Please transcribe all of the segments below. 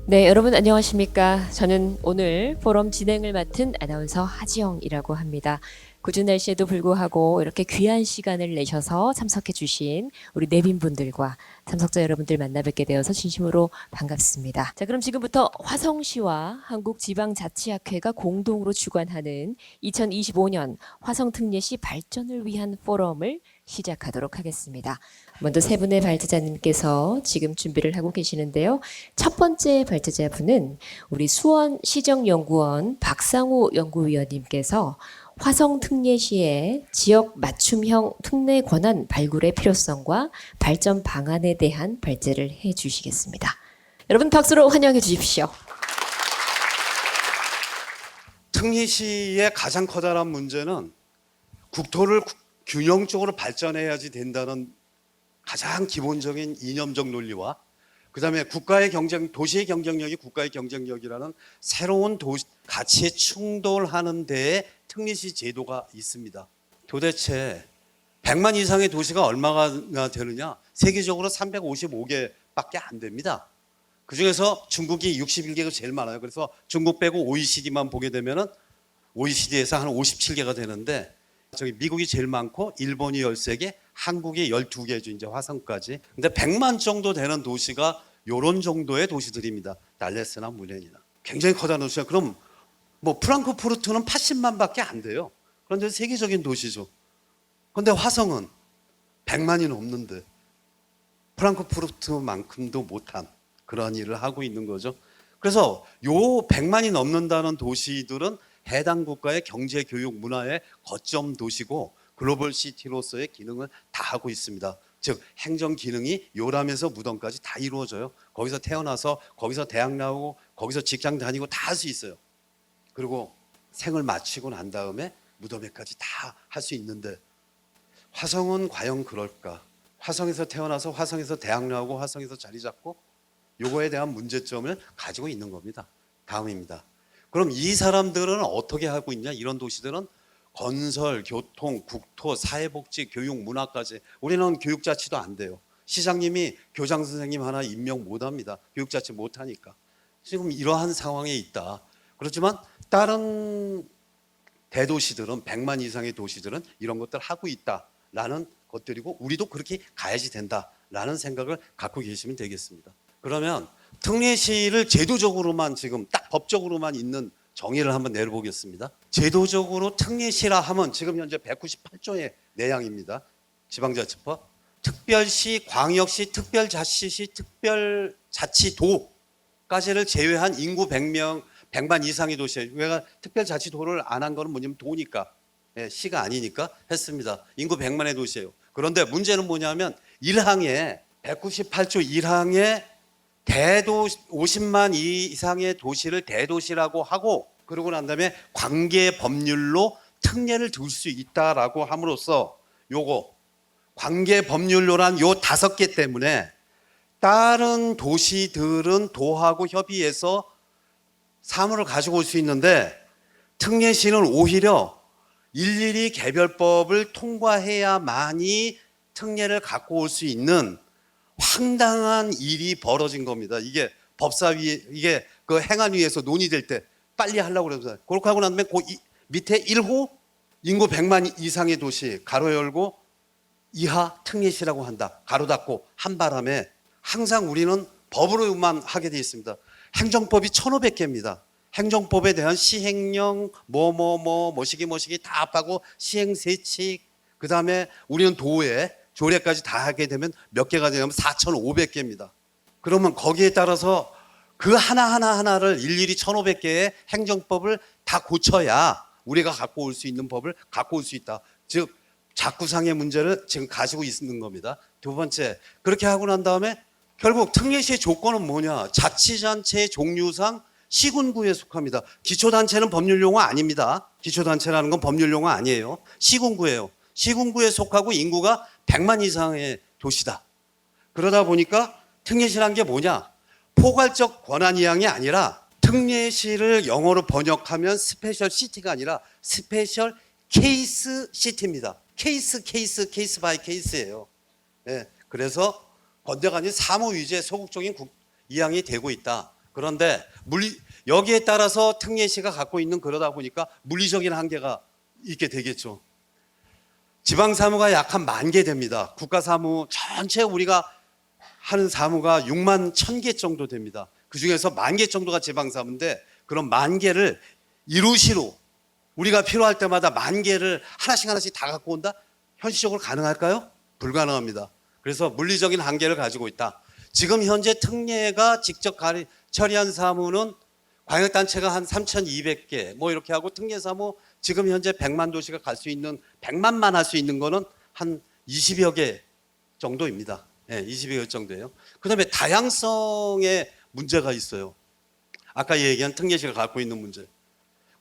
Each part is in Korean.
네, 여러분 안녕하십니까? 저는 오늘 포럼 진행을 맡은 아나운서 하지영이라고 합니다. 궂은 날씨에도 불구하고 이렇게 귀한 시간을 내셔서 참석해 주신 우리 내빈분들과 참석자 여러분들 만나 뵙게 되어서 진심으로 반갑습니다. 자, 그럼 지금부터 화성시와 한국지방자치학회가 공동으로 주관하는 2025년 화성특례시 발전을 위한 포럼을 시작하도록 하겠습니다. 먼저 세 분의 발제자님께서 지금 준비를 하고 계시는데요. 첫 번째 발제자분은 우리 수원시정연구원 박상우 연구위원님께서 화성 특례시의 지역 맞춤형 특례 권한 발굴의 필요성과 발전 방안에 대한 발제를 해 주시겠습니다. 여러분 박수로 환영해 주십시오. 특례시의 가장 커다란 문제는 국토를 균형적으로 발전해야지 된다는 가장 기본적인 이념적 논리와 그다음에 국가의 경쟁, 도시의 경쟁력이 국가의 경쟁력이라는 새로운 가치에 충돌하는 데에 특례시 제도가 있습니다. 도대체 100만 이상의 도시가 얼마나 되느냐? 세계적으로 355개밖에 안 됩니다. 그중에서 중국이 61개가 제일 많아요. 그래서 중국 빼고 OECD만 보게 되면은 OECD에서 한 57개가 되는데 저기 미국이 제일 많고 일본이 13개, 한국이 12개죠. 이제 화성까지. 근데 100만 정도 되는 도시가 요런 정도의 도시들입니다. 달레스나 뮌헨이나. 굉장히 커다란 도시야. 그럼 뭐 프랑크푸르트는 80만밖에 안 돼요. 그런데 세계적인 도시죠. 그런데 화성은 100만이 넘는데 프랑크푸르트만큼도 못한 그런 일을 하고 있는 거죠. 그래서 요 100만이 넘는다는 도시들은 해당 국가의 경제, 교육, 문화의 거점 도시고 글로벌 시티로서의 기능을 다 하고 있습니다. 즉 행정 기능이 요람에서 무덤까지 다 이루어져요. 거기서 태어나서 거기서 대학 나오고 거기서 직장 다니고 다 할 수 있어요. 그리고 생을 마치고 난 다음에 무덤에까지 다 할 수 있는데 화성은 과연 그럴까? 화성에서 태어나서 화성에서 대학 나오고 화성에서 자리 잡고 요거에 대한 문제점을 가지고 있는 겁니다. 다음입니다. 그럼 이 사람들은 어떻게 하고 있냐? 이런 도시들은 건설, 교통, 국토, 사회복지, 교육, 문화까지. 우리는 교육자치도 안 돼요. 시장님이 교장 선생님 하나 임명 못합니다. 교육자치 못하니까. 지금 이러한 상황에 있다. 그렇지만 다른 대도시들은 100만 이상의 도시들은 이런 것들 하고 있다라는 것들이고 우리도 그렇게 가야지 된다라는 생각을 갖고 계시면 되겠습니다. 그러면 특례시를 제도적으로만 지금 딱 법적으로만 있는 정의를 한번 내려보겠습니다. 제도적으로 특례시라 하면 지금 현재 198조의 내양입니다. 지방자치법. 특별시, 광역시, 특별자치시, 특별자치도까지를 제외한 인구 100만 이상의 도시에 왜 특별자치도를 안 한 거는 뭐냐면 도니까 시가 아니니까 했습니다. 인구 100만의 도시예요. 그런데 문제는 뭐냐면 1항에 198조 1항에 대도시 50만 이상의 도시를 대도시라고 하고 그러고 난 다음에 관계 법률로 특례를 둘 수 있다라고 함으로써 요거 관계 법률로란 요 5개 때문에 다른 도시들은 도하고 협의해서 사무를 가지고 올 수 있는데 특례시는 오히려 일일이 개별법을 통과해야만이 특례를 갖고 올 수 있는 황당한 일이 벌어진 겁니다. 이게 법사위, 이게 그 행안위에서 논의될 때 빨리 하려고 그래서 그렇게 하고 난 다음에 그 밑에 1호 인구 100만 이상의 도시 가로 열고 이하 특례시라고 한다. 가로 닫고 한 바람에 항상 우리는 법으로만 하게 되어 있습니다. 행정법이 1500개입니다. 행정법에 대한 시행령 뭐시기 다 합하고 시행세칙 그다음에 우리는 도에 조례까지 다 하게 되면 몇 개가 되냐면 4,500개입니다. 그러면 거기에 따라서 그 하나를 일일이 1,500개의 행정법을 다 고쳐야 우리가 갖고 올 수 있는 법을 갖고 올 수 있다. 즉 작구상의 문제를 지금 가지고 있는 겁니다. 두 번째, 그렇게 하고 난 다음에 결국 특례시의 조건은 뭐냐? 자치단체의 종류상 시군구에 속합니다. 기초단체는 법률용어 아닙니다. 기초단체라는 건 법률용어 아니에요. 시군구예요. 시군구에 속하고 인구가 100만 이상의 도시다. 그러다 보니까 특례시란 게 뭐냐? 포괄적 권한이양이 아니라 특례시를 영어로 번역하면 스페셜 시티가 아니라 스페셜 케이스 시티입니다. 케이스 바이 케이스예요. 네, 그래서 번대가 아닌 사무위주의 소극적인 이양이 되고 있다. 그런데 여기에 따라서 특례시가 갖고 있는 그러다 보니까 물리적인 한계가 있게 되겠죠. 지방사무가 약 한 10,000개 됩니다. 국가사무 전체 우리가 하는 사무가 6만 1,000개 정도 됩니다. 그중에서 10,000개 정도가 지방사무인데 그런 10,000개를 이루시로 우리가 필요할 때마다 10,000개를 하나씩 다 갖고 온다? 현실적으로 가능할까요? 불가능합니다. 그래서 물리적인 한계를 가지고 있다. 지금 현재 특례가 직접 처리한 사무는 광역단체가 한 3,200개 뭐 이렇게 하고 특례사무 지금 현재 100만 도시가 갈 수 있는 100만만 할 수 있는 거는 한 20여 개 정도입니다. 네, 20여 개 정도예요. 그다음에 다양성의 문제가 있어요. 아까 얘기한 특례시가 갖고 있는 문제.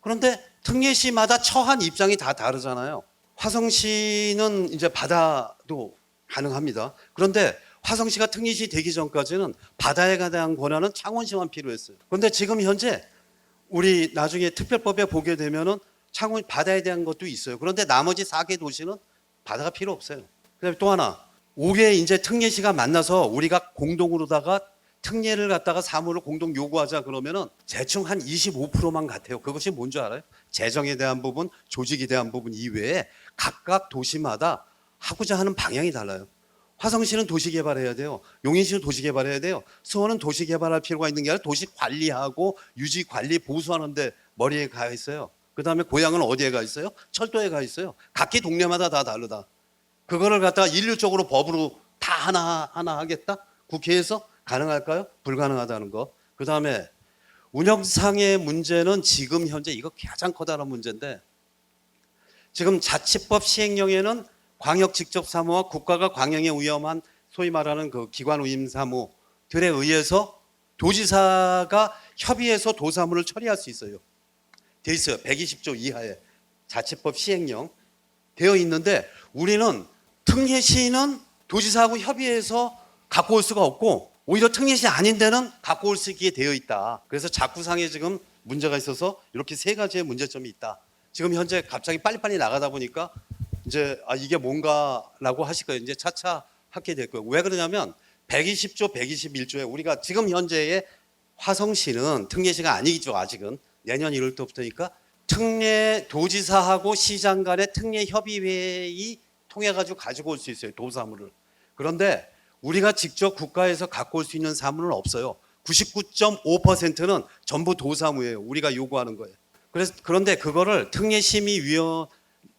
그런데 특례시마다 처한 입장이 다 다르잖아요. 화성시는 이제 바다도 가능합니다. 그런데 화성시가 특례시 되기 전까지는 바다에 대한 권한은 창원시만 필요했어요. 그런데 지금 현재 우리 나중에 특별법에 보게 되면은 창원 바다에 대한 것도 있어요. 그런데 나머지 4개 도시는 바다가 필요 없어요. 그다음에 또 하나 5개 이제 특례시가 만나서 우리가 공동으로다가 특례를 갖다가 사무를 공동 요구하자 그러면은 대충 한 25%만 같아요. 그것이 뭔지 알아요? 재정에 대한 부분, 조직에 대한 부분 이외에 각각 도시마다 하고자 하는 방향이 달라요. 화성시는 도시 개발해야 돼요. 용인시는 도시 개발해야 돼요. 수원은 도시 개발할 필요가 있는 게 아니라 도시 관리하고 유지 관리 보수하는데 머리에 가 있어요. 그다음에 고향은 어디에 가 있어요? 철도에 가 있어요. 각기 동네마다 다 다르다. 그거를 갖다가 일률적으로 법으로 다 하나 하겠다? 국회에서 가능할까요? 불가능하다는 거. 그다음에 운영상의 문제는 지금 현재 이거 가장 커다란 문제인데 지금 자치법 시행령에는 광역 직접 사무와 국가가 광역에 위험한 소위 말하는 그 기관 위임 사무들에 의해서 도지사가 협의해서 도사무를 처리할 수 있어요. 돼 있어요. 120조 이하에 자치법 시행령 되어 있는데 우리는 특례시는 도지사하고 협의해서 갖고 올 수가 없고 오히려 특례시 아닌 데는 갖고 올 수 있게 되어 있다. 그래서 작구상에 지금 문제가 있어서 이렇게 3가지의 문제점이 있다. 지금 현재 갑자기 빨리빨리 나가다 보니까 이제 이게 뭔가라고 하실 거예요. 이제 차차 하게 될 거예요. 왜 그러냐면 120조, 121조에 우리가 지금 현재의 화성시는 특례시가 아니죠. 아직은 내년 1월 때부터니까 특례 도지사하고 시장 간의 특례 협의회의 통해 가지고 올 수 있어요. 도사무를. 그런데 우리가 직접 국가에서 갖고 올 수 있는 사무는 없어요. 99.5%는 전부 도사무예요. 우리가 요구하는 거예요. 그런데 그거를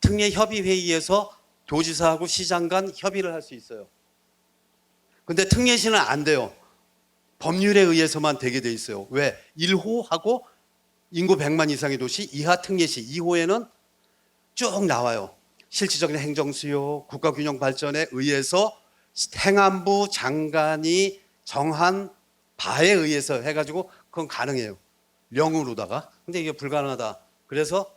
특례협의회의에서 도지사하고 시장 간 협의를 할 수 있어요. 근데 특례시는 안 돼요. 법률에 의해서만 되게 돼 있어요. 왜? 1호하고 인구 100만 이상의 도시 이하 특례시 2호에는 쭉 나와요. 실질적인 행정수요, 국가균형 발전에 의해서 행안부 장관이 정한 바에 의해서 해가지고 그건 가능해요. 명으로다가. 근데 이게 불가능하다. 그래서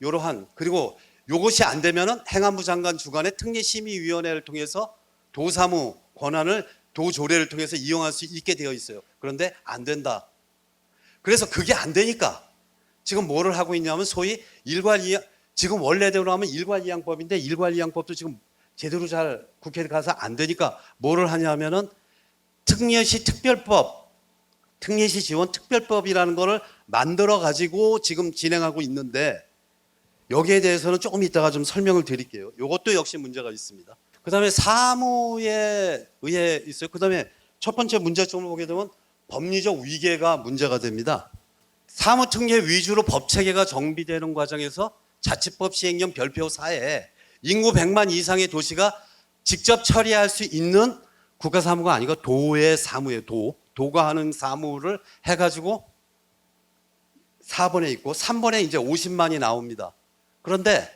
이러한 그리고 이것이 안 되면은 행안부 장관 주관의 특례심의위원회를 통해서 도사무 권한을 도조례를 통해서 이용할 수 있게 되어 있어요. 그런데 안 된다. 그래서 그게 안 되니까 지금 뭐를 하고 있냐면 소위 일괄이양 지금 원래대로 하면 일괄이양법인데 일괄이양법도 지금 제대로 잘 국회에 가서 안 되니까 뭐를 하냐면은 특례시 특별법, 특례시 지원 특별법이라는 거를 만들어 가지고 지금 진행하고 있는데 여기에 대해서는 조금 이따가 좀 설명을 드릴게요. 이것도 역시 문제가 있습니다. 그다음에 사무에 의해 있어요. 그다음에 첫 번째 문제점을 보게 되면 법리적 위계가 문제가 됩니다. 사무특례 위주로 법체계가 정비되는 과정에서 자치법 시행령 별표 4에 인구 100만 이상의 도시가 직접 처리할 수 있는 국가사무가 아니고 도의 사무예요. 도가 하는 사무를 해가지고 4번에 있고 3번에 이제 50만이 나옵니다. 그런데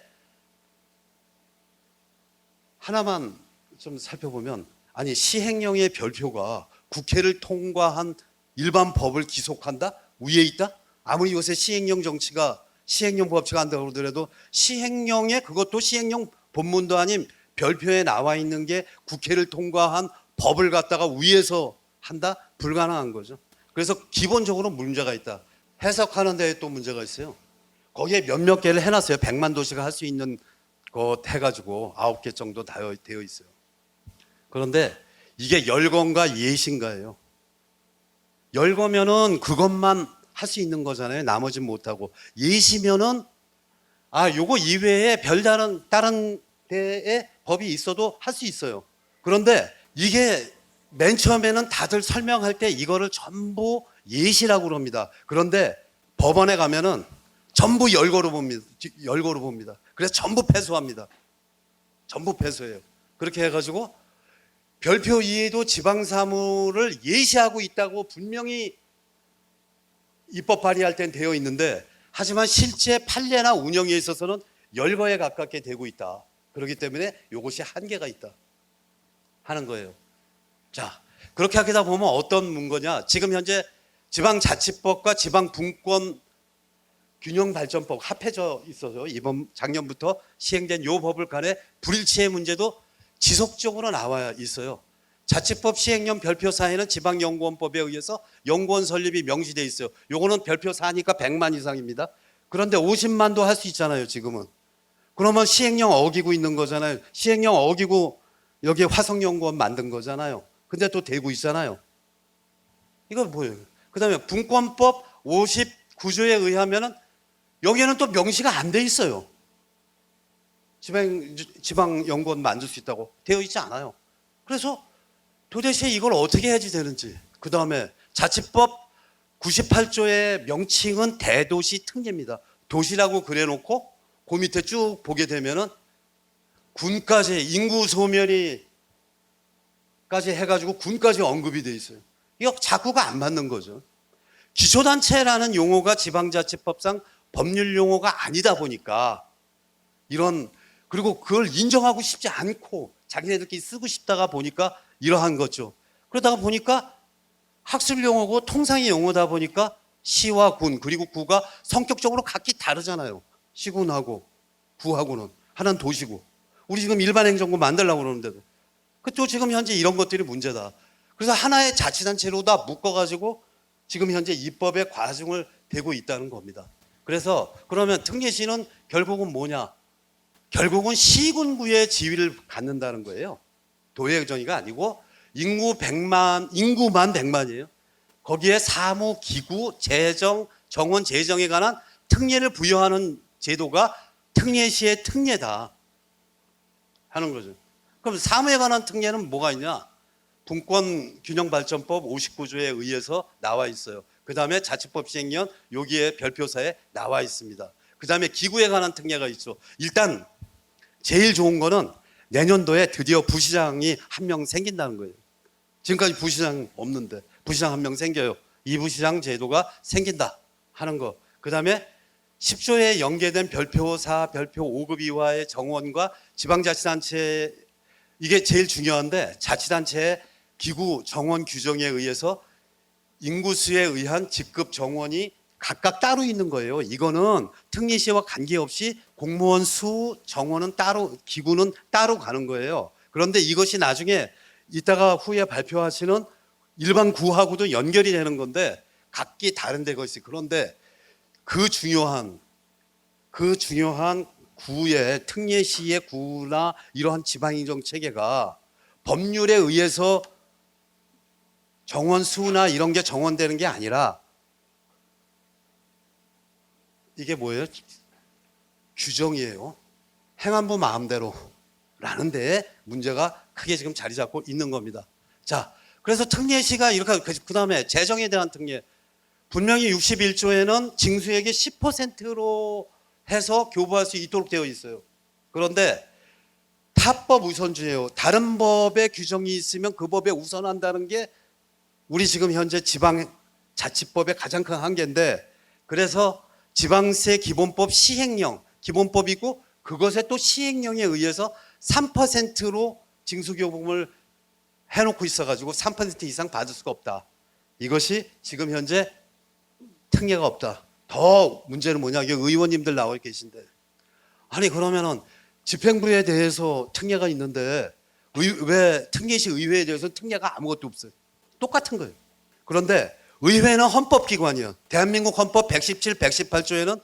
하나만 좀 살펴보면 아니 시행령의 별표가 국회를 통과한 일반 법을 기속한다? 위에 있다? 아무리 요새 시행령 정치가 시행령 법치가 한다고 그러더라도 시행령에 그것도 시행령 본문도 아닌 별표에 나와 있는 게 국회를 통과한 법을 갖다가 위에서 한다? 불가능한 거죠. 그래서 기본적으로 문제가 있다. 해석하는 데에 또 문제가 있어요. 거기에 몇몇 개를 해놨어요. 100만 도시가 할 수 있는 것 해가지고 9개 정도 되어 있어요. 그런데 이게 열건가 예신가예요. 열거면은 그것만 할 수 있는 거잖아요. 나머지는 못하고. 예시면은 요거 이외에 다른 데에 법이 있어도 할 수 있어요. 그런데 이게 맨 처음에는 다들 설명할 때 이거를 전부 예시라고 그럽니다. 그런데 법원에 가면은 전부 열거로 봅니다. 그래서 전부 패소합니다. 전부 패소해요. 그렇게 해가지고 별표 이외에도 지방사무를 예시하고 있다고 분명히 입법 발의할 땐 되어 있는데, 하지만 실제 판례나 운영에 있어서는 열거에 가깝게 되고 있다. 그렇기 때문에 이것이 한계가 있다 하는 거예요. 자, 그렇게 하다 보면 어떤 문거냐? 지금 현재 지방자치법과 지방분권 균형발전법 합해져 있어서 이번 작년부터 시행된 이 법을 간에 불일치의 문제도 지속적으로 나와 있어요. 자치법 시행령 별표 사에는 지방연구원법에 의해서 연구원 설립이 명시돼 있어요. 요거는 별표 4니까 100만 이상입니다. 그런데 50만도 할 수 있잖아요, 지금은. 그러면 시행령 어기고 있는 거잖아요. 시행령 어기고 여기에 화성연구원 만든 거잖아요. 근데 또 되고 있잖아요. 이건 뭐예요? 그 다음에 분권법 59조에 의하면은 여기에는 또 명시가 안 돼 있어요. 지방연구원 만들 수 있다고 되어 있지 않아요. 그래서 도대체 이걸 어떻게 해야지 되는지. 그 다음에 자치법 98조의 명칭은 대도시 특례입니다. 도시라고 그래놓고 그 밑에 쭉 보게 되면은 군까지 인구 소멸이 까지 해가지고 군까지 언급이 돼 있어요. 이거 자꾸가 안 맞는 거죠. 기초단체라는 용어가 지방자치법상 법률 용어가 아니다 보니까 그리고 그걸 인정하고 싶지 않고 자기네들끼리 쓰고 싶다가 보니까 이러한 거죠. 그러다가 보니까 학술 용어고 통상의 용어다 보니까 시와 군 그리고 구가 성격적으로 각기 다르잖아요. 시군하고 구하고는 하나는 도시고. 우리 지금 일반 행정구 만들려고 그러는데도 또 지금 현재 이런 것들이 문제다. 그래서 하나의 자치단체로 다 묶어가지고 지금 현재 입법에 과중을 되고 있다는 겁니다. 그래서 그러면 특례시는 결국은 뭐냐? 결국은 시군구의 지위를 갖는다는 거예요. 도의정의가 아니고 인구만 100만이에요. 거기에 사무, 기구, 재정, 정원, 재정에 관한 특례를 부여하는 제도가 특례시의 특례다 하는 거죠. 그럼 사무에 관한 특례는 뭐가 있냐? 분권균형발전법 59조에 의해서 나와 있어요. 그 다음에 자치법 시행령 여기에 별표사에 나와 있습니다. 그 다음에 기구에 관한 특례가 있죠. 일단 제일 좋은 거는 내년도에 드디어 부시장이 한 명 생긴다는 거예요. 지금까지 부시장 없는데 부시장 한 명 생겨요. 이 부시장 제도가 생긴다 하는 거. 그 다음에 10조에 연계된 별표 4, 별표 5급 이하의 정원과 지방자치단체, 이게 제일 중요한데 자치단체의 기구 정원 규정에 의해서 인구수에 의한 직급 정원이 각각 따로 있는 거예요. 이거는 특례시와 관계없이 공무원 수, 정원은 따로, 기구는 따로 가는 거예요. 그런데 이것이 나중에 이따가 후에 발표하시는 일반 구하고도 연결이 되는 건데 각기 다른 데가 있어요. 그런데 그 중요한 구의 특례시의 구나 이러한 지방행정 체계가 법률에 의해서 정원 수나 이런 게 정원되는 게 아니라 이게 뭐예요? 규정이에요. 행안부 마음대로 라는 데에 문제가 크게 지금 자리 잡고 있는 겁니다. 자, 그래서 특례시가 이렇게, 그 다음에 재정에 대한 특례. 분명히 61조에는 징수액의 10%로 해서 교부할 수 있도록 되어 있어요. 그런데 타법 우선주의예요. 다른 법의 규정이 있으면 그 법에 우선한다는 게 우리 지금 현재 지방자치법의 가장 큰 한계인데, 그래서 지방세 기본법 시행령, 기본법이고 그것에 또 시행령에 의해서 3%로 징수교부금을 해놓고 있어가지고 3% 이상 받을 수가 없다. 이것이 지금 현재 특례가 없다. 더 문제는 뭐냐? 여기 의원님들 나와 계신데, 아니 그러면은 집행부에 대해서 특례가 있는데 왜 특례시 의회에 대해서 특례가 아무것도 없어요? 똑같은 거예요. 그런데 의회는 헌법기관이에요. 대한민국 헌법 117, 118조에는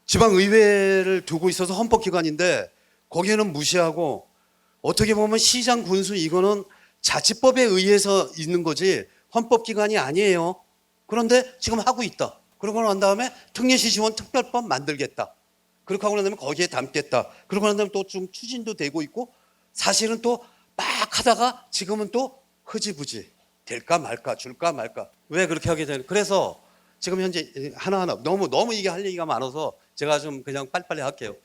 지방의회를 두고 있어서 헌법기관인데 거기에는 무시하고, 어떻게 보면 시장 군수 이거는 자치법에 의해서 있는 거지 헌법기관이 아니에요. 그런데 지금 하고 있다. 그러고 난 다음에 특례시 지원 특별법 만들겠다. 그렇게 하고 난 다음에 거기에 담겠다. 그러고 난 다음에 또 좀 추진도 되고 있고 사실은 또 막 하다가 지금은 또 흐지부지 될까 말까 줄까 말까. 왜 그렇게 하게 되는? 그래서 지금 현재 하나하나 너무 이게 할 얘기가 많아서 제가 좀 그냥 빨리빨리 할게요.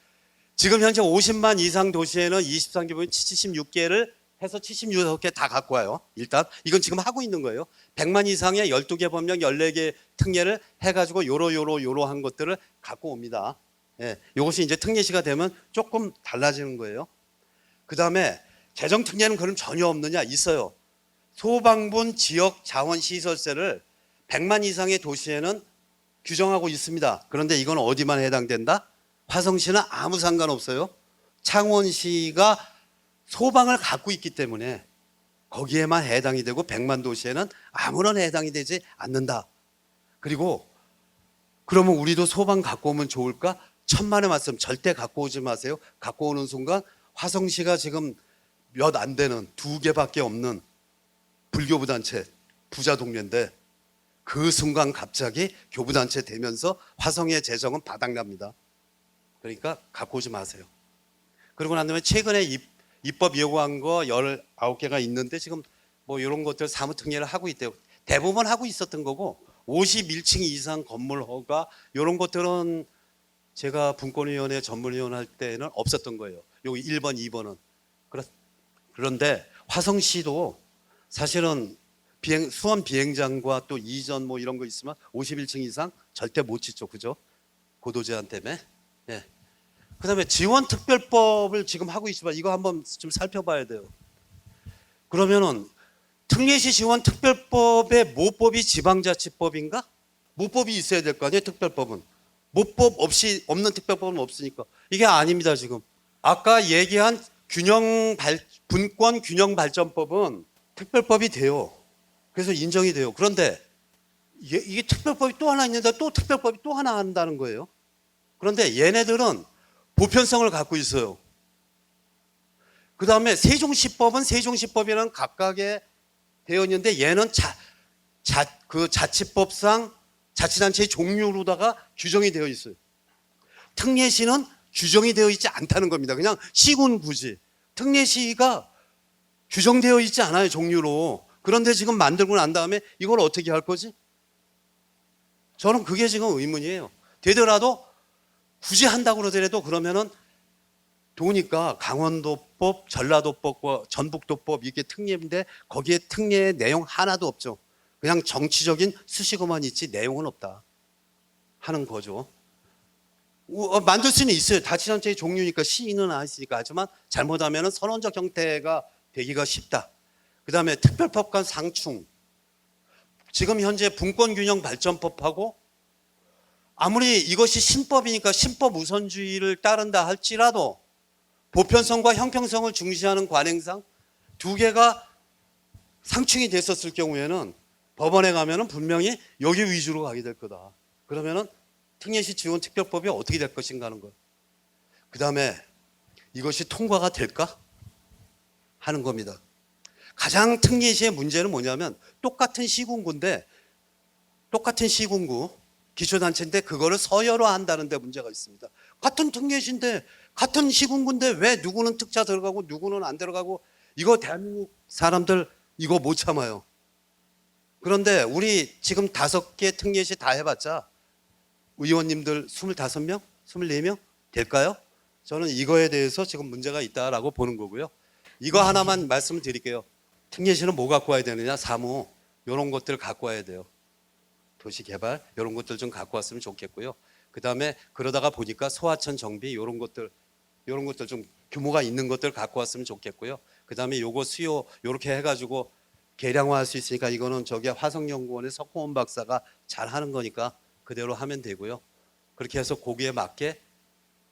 지금 현재 50만 이상 도시에는 23개국인 76개를 해서 76개 다 갖고 와요. 일단 이건 지금 하고 있는 거예요. 100만 이상의 12개 법령 14개 특례를 해가지고 요러한 것들을 갖고 옵니다. 예, 이것이 이제 특례시가 되면 조금 달라지는 거예요. 그 다음에 재정 특례는 그럼 전혀 없느냐? 있어요. 소방분 지역 자원 시설세를 100만 이상의 도시에는 규정하고 있습니다. 그런데 이건 어디만 해당된다? 화성시는 아무 상관없어요. 창원시가 소방을 갖고 있기 때문에 거기에만 해당이 되고 100만 도시에는 아무런 해당이 되지 않는다. 그리고 그러면 우리도 소방 갖고 오면 좋을까? 천만의 말씀 절대 갖고 오지 마세요. 갖고 오는 순간 화성시가 지금 몇 안 되는 2개밖에 없는 불교부단체 부자 동네인데 그 순간 갑자기 교부단체 되면서 화성의 재정은 바닥납니다. 그러니까 갖고 오지 마세요. 그러고 난 다음에 최근에 입법 요구한 거 19개가 있는데 지금 뭐 이런 것들 사무특례를 하고 있대요. 대부분 하고 있었던 거고 51층 이상 건물 허가 이런 것들은 제가 분권위원회 전문위원 할 때는 없었던 거예요. 여기 1번, 2번은. 그런데 화성시도 사실은 수원 비행장과 또 이전 뭐 이런 거 있으면 51층 이상 절대 못 짓죠. 그죠? 고도 제한 때문에. 예. 그 다음에 지원특별법을 지금 하고 있지만 이거 한번 좀 살펴봐야 돼요. 그러면은 특례시 지원특별법의 모법이 지방자치법인가? 모법이 있어야 될 거 아니에요, 특별법은. 모법 없이 없는 특별법은 없으니까. 이게 아닙니다, 지금. 아까 얘기한 분권 균형 발전법은 특별법이 돼요. 그래서 인정이 돼요. 그런데 이게 특별법이 또 하나 있는데 또 특별법이 또 하나 한다는 거예요. 그런데 얘네들은 보편성을 갖고 있어요. 그 다음에 세종시법은 세종시법이라는 각각의 되어 있는데 얘는 자치법상 자치단체의 종류로다가 규정이 되어 있어요. 특례시는 규정이 되어 있지 않다는 겁니다. 그냥 시군 구지. 특례시가 규정되어 있지 않아요, 종류로. 그런데 지금 만들고 난 다음에 이걸 어떻게 할 거지? 저는 그게 지금 의문이에요. 되더라도 굳이 한다고 그러더라도 그러면은 도니까 강원도법, 전라도법과 전북도법 이게 특례인데 거기에 특례의 내용 하나도 없죠. 그냥 정치적인 수식어만 있지 내용은 없다 하는 거죠. 만들 수는 있어요. 자치단체의 종류니까 시는 안 있으니까. 하지만 잘못하면 선언적 형태가 되기가 쉽다. 그 다음에 특별법관 상충. 지금 현재 분권균형 발전법하고 아무리 이것이 신법이니까 신법 우선주의를 따른다 할지라도 보편성과 형평성을 중시하는 관행상 두 개가 상충이 됐었을 경우에는 법원에 가면은 분명히 여기 위주로 가게 될 거다. 그러면은 특례시 지원 특별법이 어떻게 될 것인가 하는 것. 그 다음에 이것이 통과가 될까 하는 겁니다. 가장 특례시의 문제는 뭐냐면 똑같은 시군구인데 똑같은 시군구 기초단체인데 그거를 서열화한다는 데 문제가 있습니다. 같은 특례시인데 같은 시군구인데 왜 누구는 특차 들어가고 누구는 안 들어가고 이거 대한민국 사람들 이거 못 참아요. 그런데 우리 지금 5개 특례시 다 해봤자 의원님들 25명? 24명? 될까요? 저는 이거에 대해서 지금 문제가 있다라고 보는 거고요. 이거 하나만 말씀을 드릴게요. 특례시는 뭐 갖고 와야 되느냐? 사무 이런 것들 갖고 와야 돼요. 도시개발 이런 것들 좀 갖고 왔으면 좋겠고요. 그 다음에 그러다가 보니까 소하천 정비 이런 것들 좀 규모가 있는 것들 갖고 왔으면 좋겠고요. 그 다음에 요거 수요 이렇게 해가지고 계량화할 수 있으니까 이거는 저기 화성연구원의 석호원 박사가 잘 하는 거니까 그대로 하면 되고요. 그렇게 해서 거기에 맞게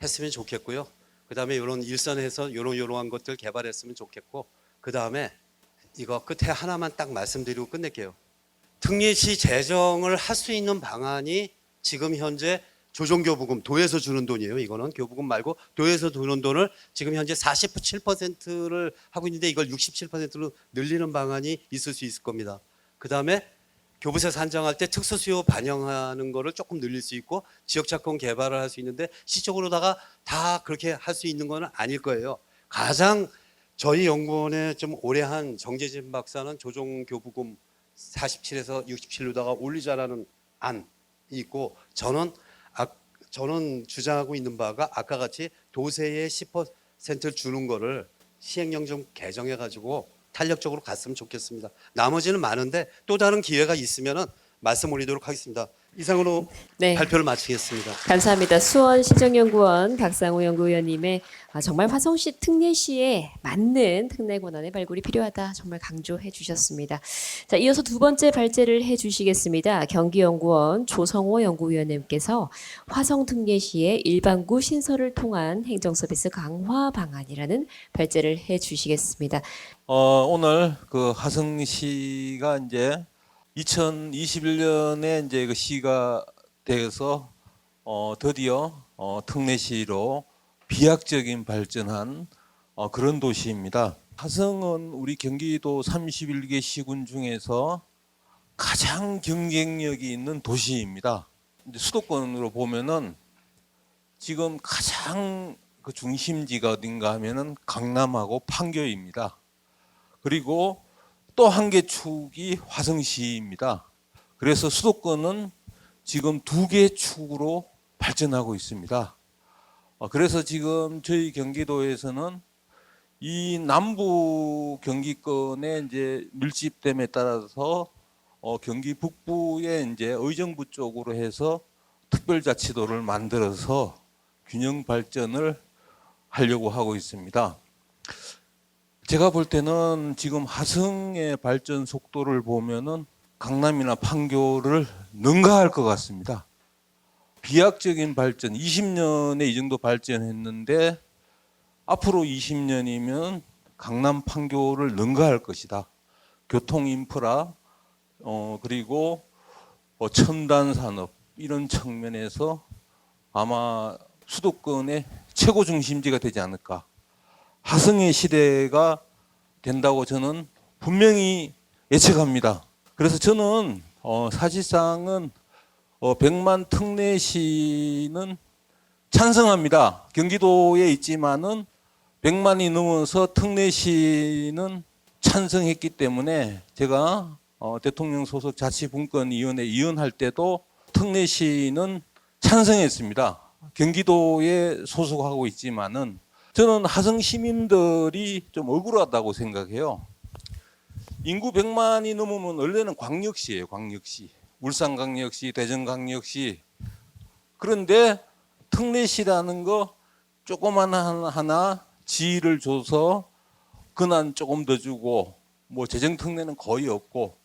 했으면 좋겠고요. 그 다음에 이런 일선에서 이러한 것들 개발했으면 좋겠고 그 다음에 이거 끝에 하나만 딱 말씀드리고 끝낼게요. 특례시 재정을 할 수 있는 방안이 지금 현재 조정교부금 도에서 주는 돈이에요. 이거는 교부금 말고 도에서 주는 돈을 지금 현재 47%를 하고 있는데 이걸 67%로 늘리는 방안이 있을 수 있을 겁니다. 그다음에 교부세 산정할 때 특수 수요 반영하는 거를 조금 늘릴 수 있고 지역 자금 개발을 할 수 있는데 시적으로다가 다 그렇게 할 수 있는 거는 아닐 거예요. 가장 저희 연구원에 좀 오래 한 정재진 박사는 조정교부금 47에서 67로다가 올리자라는 안이 있고 저는 주장하고 있는 바가 아까 같이 도세의 10%를 주는 거를 시행령 좀 개정해 가지고 탄력적으로 갔으면 좋겠습니다. 나머지는 많은데 또 다른 기회가 있으면은 말씀 올리도록 하겠습니다. 이상으로 네. 발표를 마치겠습니다. 감사합니다. 수원시정연구원 박상우 연구위원님의 정말 화성시 특례시에 맞는 특례 권한의 발굴이 필요하다 정말 강조해 주셨습니다. 자, 이어서 두 번째 발제를 해 주시겠습니다. 경기연구원 조성호 연구위원님께서 화성 특례시의 일반구 신설을 통한 행정서비스 강화 방안이라는 발제를 해 주시겠습니다. 오늘 그 화성시가 이제 2021년에 이제 그 시가 돼서 드디어 특례시로 비약적인 발전한 그런 도시입니다. 화성은 우리 경기도 31개 시군 중에서 가장 경쟁력이 있는 도시입니다. 이제 수도권으로 보면은 지금 가장 그 중심지가 어딘가 하면은 강남하고 판교입니다. 그리고 또 한 개 축이 화성시입니다. 그래서 수도권은 지금 두 개 축으로 발전하고 있습니다. 그래서 지금 저희 경기도에서는 이 남부 경기권의 이제 밀집됨에 따라서 경기 북부에 이제 의정부 쪽으로 해서 특별자치도를 만들어서 균형 발전을 하려고 하고 있습니다. 제가 볼 때는 지금 화성의 발전 속도를 보면은 강남이나 판교를 능가할 것 같습니다. 비약적인 발전, 20년에 이 정도 발전했는데 앞으로 20년이면 강남 판교를 능가할 것이다. 교통 인프라, 그리고 첨단 산업 이런 측면에서 아마 수도권의 최고 중심지가 되지 않을까. 화성의 시대가 된다고 저는 분명히 예측합니다. 그래서 저는 사실상은 100만 특례시는 찬성합니다. 경기도에 있지만은 100만이 넘어서 특례시는 찬성했기 때문에 제가 대통령 소속 자치분권위원회 위원할 때도 특례시는 찬성했습니다. 경기도에 소속하고 있지만은 저는 화성 시민들이 좀 억울하다고 생각해요. 인구 100만이 넘으면 원래는 광역시예요, 광역시. 울산광역시, 대전광역시. 그런데 특례시라는 거 조그만 하나 지위를 줘서 근한 조금 더 주고 뭐 재정특례는 거의 없고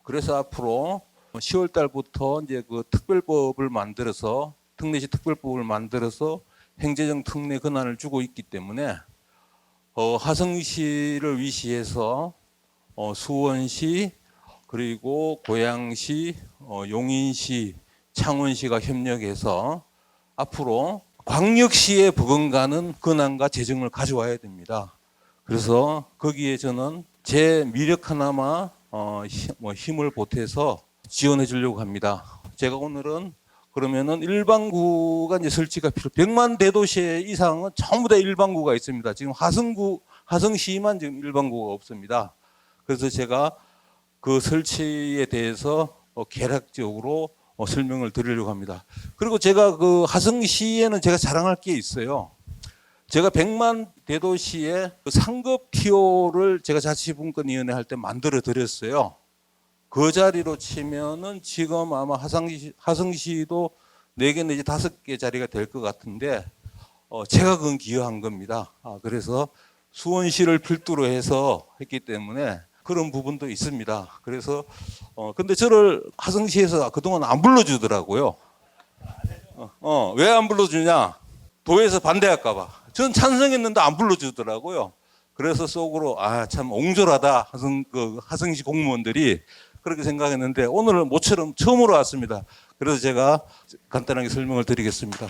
그래서 앞으로 10월 달부터 이제 그 특별법을 만들어서 특례시 특별법을 만들어서 행재정 특례 권한을 주고 있기 때문에 화성시를 위시해서 수원시 그리고 고양시, 용인시, 창원시가 협력해서 앞으로 광역시에 버금가는 권한과 재정을 가져와야 됩니다. 그래서 거기에 저는 제 미력 하나만 힘을 보태서 지원해 주려고 합니다. 제가 오늘은 그러면은 일반구가 이제 설치가 100만 대도시 이상은 전부 다 일반구가 있습니다. 지금 화성시만 지금 일반구가 없습니다. 그래서 제가 그 설치에 대해서 개략적으로 설명을 드리려고 합니다. 그리고 제가 그 화성시에는 제가 자랑할 게 있어요. 제가 100만 대도시의 그 상급 티오를 제가 자치분권위원회 할 때 만들어 드렸어요. 그 자리로 치면은 지금 아마 화성시도 4개 내지 5개 자리가 될 것 같은데 제가 그건 기여한 겁니다. 그래서 수원시를 필두로 해서 했기 때문에 그런 부분도 있습니다. 그래서 근데 저를 화성시에서 그동안 안 불러주더라고요. 왜 안 불러주냐? 도에서 반대할까 봐. 전 찬성했는데 안 불러주더라고요. 그래서 속으로 참 옹졸하다 화성시 공무원들이 그렇게 생각했는데 오늘은 모처럼 처음으로 왔습니다. 그래서 제가 간단하게 설명을 드리겠습니다.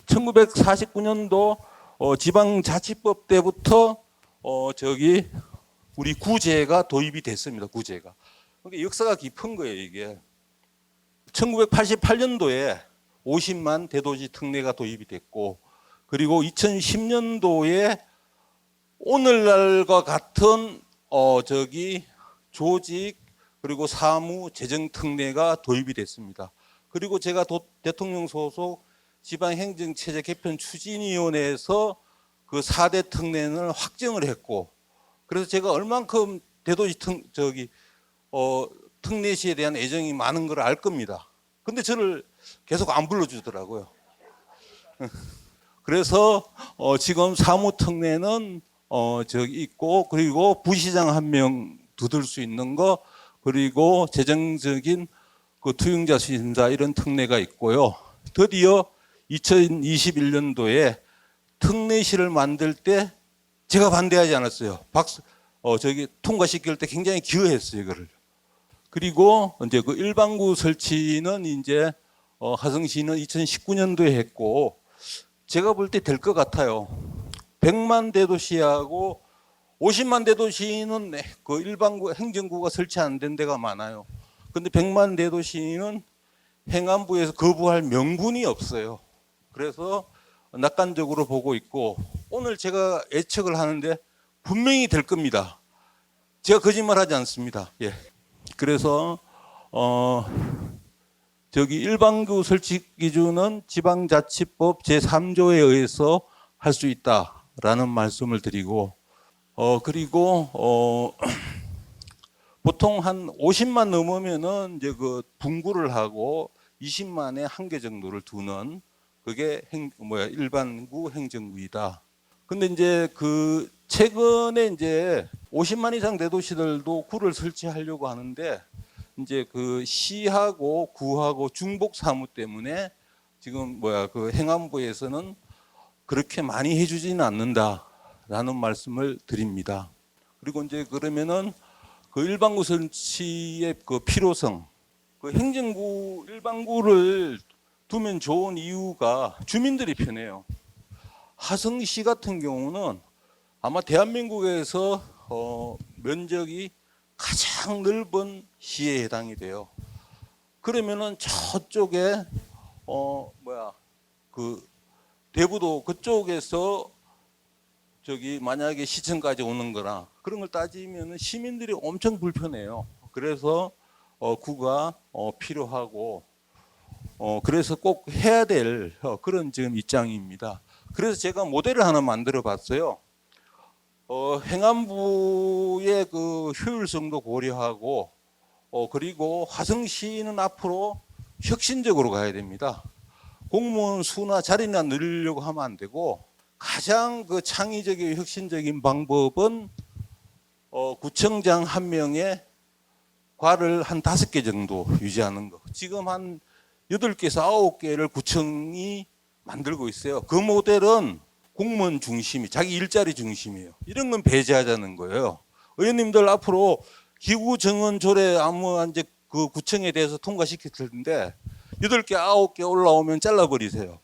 1949년도 지방자치법 때부터 우리 구제가 도입이 됐습니다. 구제가. 그러니까 역사가 깊은 거예요, 이게. 1988년도에 50만 대도시 특례가 도입이 됐고, 그리고 2010년도에 오늘날과 같은 조직 그리고 사무 재정 특례가 도입이 됐습니다. 그리고 제가 대통령 소속 지방행정체제 개편 추진위원회에서 그 4대 특례를 확정을 했고, 그래서 제가 얼만큼 대도시 특례시에 대한 애정이 많은 걸 알 겁니다. 근데 저를 계속 안 불러주더라고요. 그래서 지금 사무특례는 저기 있고, 그리고 부시장 한 명 두들 수 있는 거, 그리고 재정적인 그 투용자 심사 이런 특례가 있고요. 드디어 2021년도에 특례시를 만들 때 제가 반대하지 않았어요. 통과시킬 때 굉장히 기여했어요, 이거를. 그리고 이제 그 일반구 설치는 이제 화성시는 2019년도에 했고, 제가 볼 때 될 것 같아요. 100만 대도시하고 50만 대도시는 그 일반구 행정구가 설치 안 된 데가 많아요. 근데 100만 대도시는 행안부에서 거부할 명분이 없어요. 그래서 낙관적으로 보고 있고, 오늘 제가 예측을 하는데 분명히 될 겁니다. 제가 거짓말하지 않습니다. 예. 그래서 저기 일반구 설치 기준은 지방자치법 제3조에 의해서 할 수 있다라는 말씀을 드리고, 그리고 보통 한 50만 넘으면은 이제 그 분구를 하고 20만에 한 개 정도를 두는 그게 일반구 행정구이다. 근데 이제 그 최근에 이제 50만 이상 대도시들도 구를 설치하려고 하는데, 이제 그 시하고 구하고 중복 사무 때문에 지금 그 행안부에서는 그렇게 많이 해주지는 않는다라는 말씀을 드립니다. 그리고 이제 그러면은 그 일반구 설치의 그 필요성, 그 행정구 일반구를 두면 좋은 이유가 주민들이 편해요. 화성시 같은 경우는 아마 대한민국에서 면적이 가장 넓은 시에 해당이 돼요. 그러면은 저쪽에 그 대부도 그쪽에서 저기 만약에 시청까지 오는 거나 그런 걸 따지면 시민들이 엄청 불편해요. 그래서 구가 필요하고, 그래서 꼭 해야 될 그런 지금 입장입니다. 그래서 제가 모델을 하나 만들어 봤어요. 행안부의 그 효율성도 고려하고, 그리고 화성시는 앞으로 혁신적으로 가야 됩니다. 공무원 수나 자리나 늘리려고 하면 안 되고, 가장 그 창의적이고 혁신적인 방법은 구청장 한 명의 과를 한 5개 정도 유지하는 거. 지금 한 8개에서 9개를 구청이 만들고 있어요. 그 모델은 공무원 중심이, 자기 일자리 중심이에요. 이런 건 배제하자는 거예요. 의원님들 앞으로 기구 정원 조례 이제 그 구청에 대해서 통과시킬 텐데 8개, 9개 올라오면 잘라버리세요.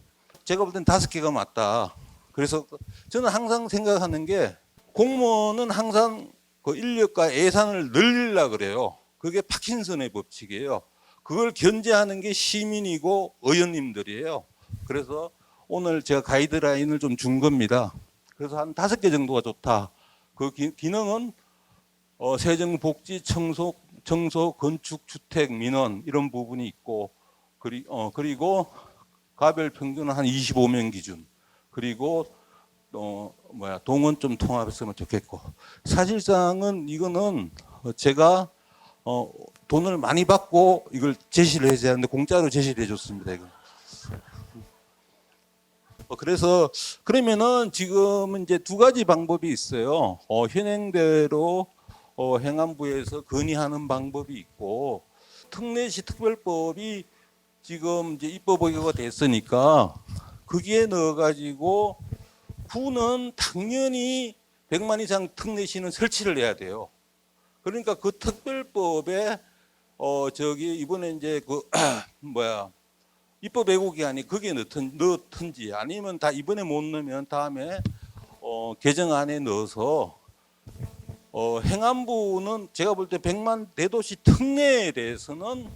제가 볼 땐 5개가 맞다. 그래서 저는 항상 생각하는 게, 공무원은 항상 그 인력과 예산을 늘리려고 그래요. 그게 파킨슨의 법칙이에요. 그걸 견제하는 게 시민이고 의원님들이에요. 그래서 오늘 제가 가이드라인을 좀 준 겁니다. 그래서 한 5개 정도가 좋다. 그 기능은 세정, 복지, 청소, 건축, 주택, 민원 이런 부분이 있고, 그리고 가별 평균은 한 25명 기준. 그리고 동원 좀 통합했으면 좋겠고. 사실상은 이거는 제가 돈을 많이 받고 이걸 제시를 해야 하는데 공짜로 제시를 해줬습니다. 이거. 그래서 그러면은 지금 이제 2가지 방법이 있어요. 현행대로 행안부에서 건의하는 방법이 있고, 특례시 특별법이 지금 이제 입법의결가 됐으니까 거기에 넣어가지고 구는 당연히 100만 이상 특례시는 설치를 해야 돼요. 그러니까 그 특별법에 이번에 이제 그 입법 예고기한이 거기에 넣든지 아니면 다 이번에 못 넣으면 다음에 개정안에 넣어서 행안부는 제가 볼 때 100만 대도시 특례에 대해서는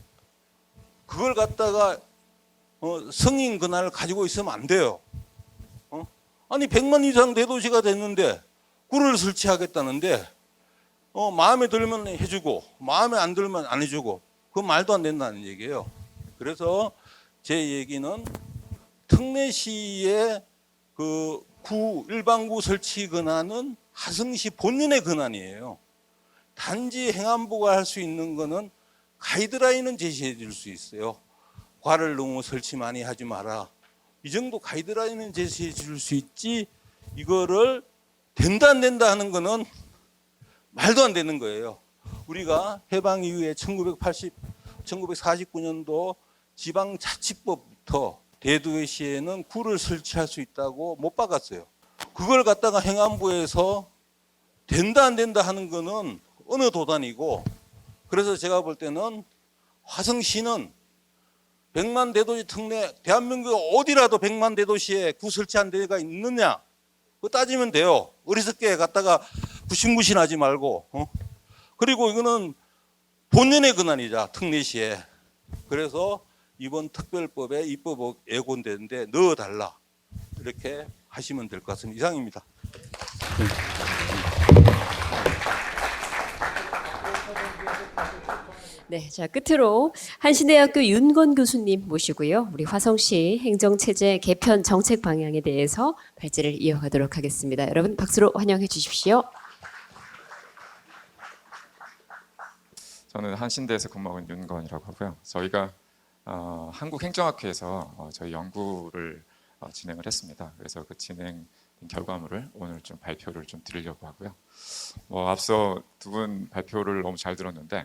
그걸 갖다가 승인 권한을 가지고 있으면 안 돼요. 아니 100만 이상 대도시가 됐는데 굴을 설치하겠다는데 마음에 들면 해주고 마음에 안 들면 안 해주고 그건 말도 안 된다는 얘기예요. 그래서 제 얘기는 특례시의 그 일반구 설치 권한은 화성시 본연의 권한이에요. 단지 행안부가 할 수 있는 거는 가이드라인은 제시해 줄 수 있어요. 과를 너무 설치 많이 하지 마라. 이 정도 가이드라인은 제시해 줄 수 있지 이거를 된다 안 된다 하는 거는 말도 안 되는 거예요. 우리가 해방 이후에 1949년도 지방자치법부터 대도시에는 굴을 설치할 수 있다고 못 박았어요. 그걸 갖다가 행안부에서 된다 안 된다 하는 거는 어느 도단이고, 그래서 제가 볼 때는 화성시는 100만 대도시 특례, 대한민국 어디라도 100만 대도시에 구 설치한 데가 있느냐 그거 따지면 돼요. 어리석게 갖다가 구신구신하지 말고. 그리고 이거는 본연의 권한이자 특례시에. 그래서 이번 특별법에 입법 예고되는데 넣어달라 이렇게 하시면 될 것 같습니다. 이상입니다. 네, 자 끝으로 한신대학교 윤건 교수님 모시고요. 우리 화성시 행정체제 개편 정책 방향에 대해서 발제를 이어가도록 하겠습니다. 여러분 박수로 환영해 주십시오. 저는 한신대에서 근무하고 있는 윤건이라고 하고요. 저희가 한국행정학회에서 저희 연구를 진행을 했습니다. 그래서 그 진행 결과물을 오늘 좀 발표를 좀 드리려고 하고요. 앞서 두 분 발표를 너무 잘 들었는데